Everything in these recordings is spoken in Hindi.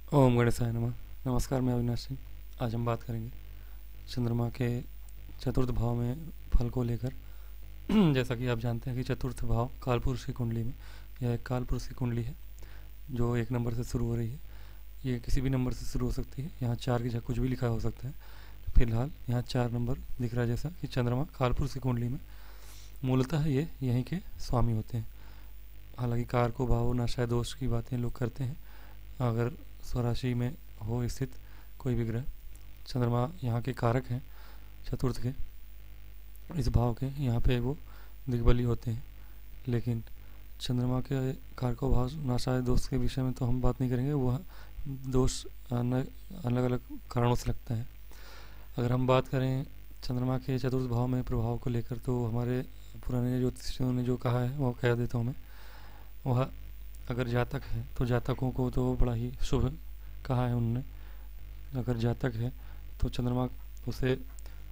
ओम गणेशाय नमः। नमस्कार, मैं अविनाश सिंह। आज हम बात करेंगे चंद्रमा के चतुर्थ भाव में फल को लेकर। जैसा कि आप जानते हैं कि चतुर्थ भाव कालपुरुष की कुंडली में यह एक कालपुरुष की कुंडली है जो एक नंबर से शुरू हो रही है। ये किसी भी नंबर से शुरू हो सकती है। यहाँ चार की जगह कुछ भी लिखा हो सकता है। फिलहाल यहाँ चार नंबर दिख रहा है, जैसा कि चंद्रमा कालपुरुष की कुंडली में मूलतः ये यहीं के स्वामी होते हैं। हालांकि कार को भाव नशा दोष की बातें लोग करते हैं। अगर स्वराशि में हो स्थित कोई भी ग्रह, चंद्रमा यहाँ के कारक हैं चतुर्थ के, इस भाव के, यहाँ पे वो दिग्बली होते हैं। लेकिन चंद्रमा के कारको भाव नाशाय दोष के विषय में तो हम बात नहीं करेंगे। वह दोष अलग अलग कारणों से लगता है। अगर हम बात करें चंद्रमा के चतुर्थ भाव में प्रभाव को लेकर, तो हमारे पुराने ज्योतिषियों ने जो कहा है वो कह देता हूँ मैं। वह अगर जातक है तो जातकों को तो बड़ा ही शुभ कहा है उन्होंने। अगर जातक है तो चंद्रमा उसे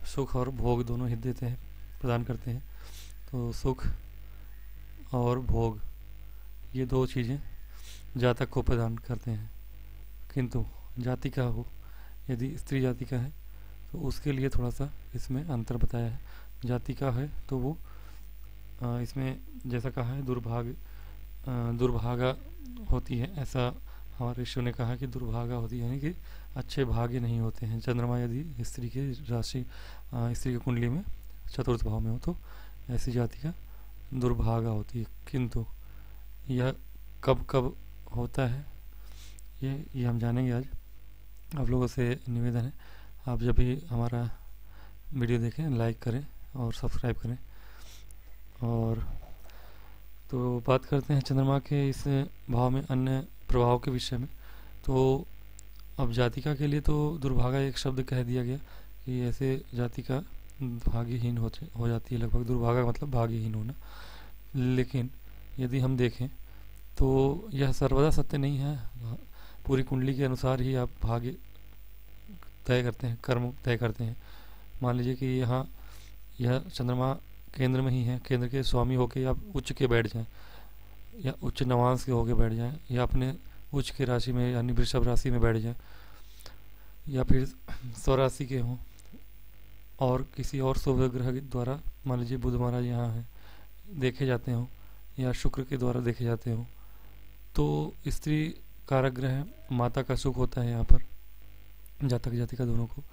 सुख और भोग दोनों ही देते हैं, प्रदान करते हैं। तो सुख और भोग, ये दो चीज़ें जातक को प्रदान करते हैं। किंतु जाति का हो, यदि स्त्री जाति का है तो उसके लिए थोड़ा सा इसमें अंतर बताया है। जाति का है तो वो इसमें जैसा कहा है दुर्भागा होती है, ऐसा हमारे ऋषियों ने कहा कि दुर्भागा होती है, यानी कि अच्छे भाग्य नहीं होते हैं। चंद्रमा यदि स्त्री के राशि स्त्री की कुंडली में चतुर्थ भाव में हो तो ऐसी जाति का दुर्भागा होती है। किंतु यह कब कब होता है ये हम जानेंगे आज। आप लोगों से निवेदन है, आप जब भी हमारा वीडियो देखें लाइक करें और सब्सक्राइब करें। और तो बात करते हैं चंद्रमा के इस भाव में अन्य प्रभाव के विषय में। तो अब जातिका के लिए तो दुर्भागा एक शब्द कह दिया गया कि ऐसे जातिका भाग्यहीन हो जाती है लगभग। दुर्भागा का मतलब भाग्यहीन होना। लेकिन यदि हम देखें तो यह सर्वदा सत्य नहीं है। पूरी कुंडली के अनुसार ही आप भाग्य तय करते हैं, कर्म तय करते हैं। मान लीजिए कि यहाँ यह चंद्रमा केंद्र में ही है, केंद्र के स्वामी होके आप उच्च के बैठ जाएं, या उच्च नवांश के होके बैठ जाएं, या अपने उच्च के राशि में यानी वृषभ राशि में बैठ जाएं, या फिर स्वराशि के हों और किसी और शुभ ग्रह के द्वारा, मान लीजिए बुध महाराज यहाँ हैं, देखे जाते हों, या शुक्र के द्वारा देखे जाते हों, तो स्त्री कारक ग्रह माता का सुख होता है। यहाँ पर जातक जातिका दोनों को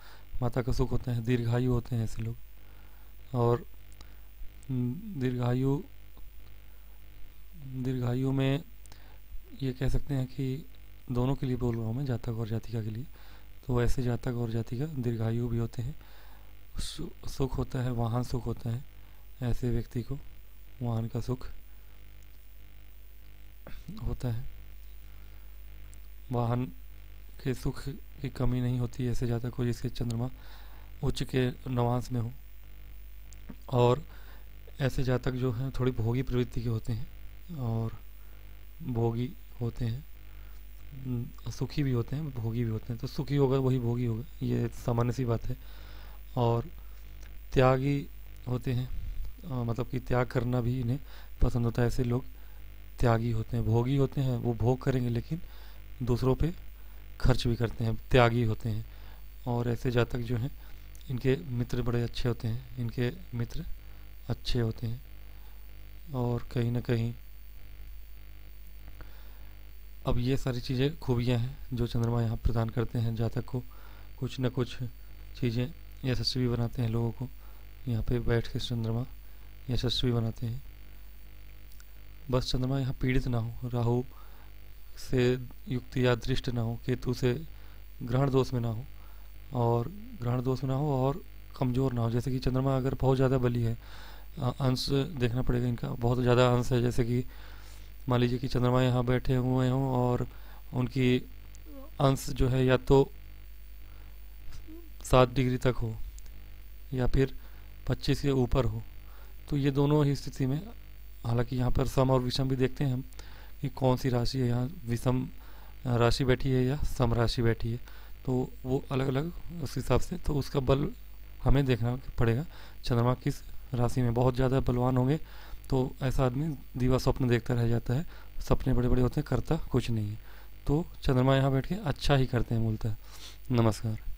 माता का सुख होता है। दीर्घायु होते हैं ऐसे लोग। और दीर्घायु दीर्घायु में ये कह सकते हैं कि दोनों के लिए बोल रहा हूँ मैं, जातक और जातिका के लिए। तो ऐसे जातक और जातिका दीर्घायु भी होते हैं। सुख होता है, वाहन सुख होता है ऐसे व्यक्ति को, वाहन का सुख होता है। वाहन के सुख की कमी नहीं होती ऐसे जातक को जिसके चंद्रमा उच्च के नवांश में हो। और ऐसे जातक जो हैं थोड़ी भोगी प्रवृत्ति के होते हैं और भोगी होते हैं, सुखी भी होते हैं, भोगी भी होते हैं। तो सुखी होगा वही भोगी होगा, ये सामान्य सी बात है। और त्यागी होते हैं, मतलब कि त्याग करना भी इन्हें पसंद होता है। ऐसे लोग त्यागी होते हैं। भोगी होते हैं, वो भोग करेंगे लेकिन दूसरों पे खर्च भी करते हैं, त्यागी होते हैं। और ऐसे जातक जो हैं इनके मित्र बड़े अच्छे होते हैं, इनके मित्र अच्छे होते हैं। और कहीं ना कहीं अब ये सारी चीज़ें खूबियाँ हैं जो चंद्रमा यहाँ प्रदान करते हैं जातक को। कुछ न कुछ चीज़ें यशस्वी बनाते हैं लोगों को। यहाँ पे बैठ के चंद्रमा यशस्वी बनाते हैं। बस चंद्रमा यहाँ पीड़ित ना हो, राहु से युक्त या दृष्ट ना हो, केतु से ग्रहण दोष में ना हो, और ग्रहण दोष में ना हो और कमज़ोर ना हो। जैसे कि चंद्रमा अगर बहुत ज़्यादा बली है, अंश देखना पड़ेगा इनका, बहुत ज़्यादा अंश है। जैसे कि मान लीजिए कि चंद्रमा यहाँ बैठे हुए हों और उनकी अंश जो है या तो 7 डिग्री तक हो या फिर 25 के ऊपर हो, तो ये दोनों ही स्थिति में, हालांकि यहाँ पर सम और विषम भी देखते हैं हम कि कौन सी राशि है यहाँ विषम राशि बैठी है या सम राशि बैठी है, तो वो अलग अलग उस हिसाब से, तो उसका बल हमें देखना पड़ेगा। चंद्रमा किस राशि में बहुत ज़्यादा बलवान होंगे तो ऐसा आदमी दीवा स्वप्न देखता रह जाता है, सपने बड़े बड़े होते हैं, करता कुछ नहीं है। तो चंद्रमा यहाँ बैठ के अच्छा ही करते हैं मूलतः। नमस्कार।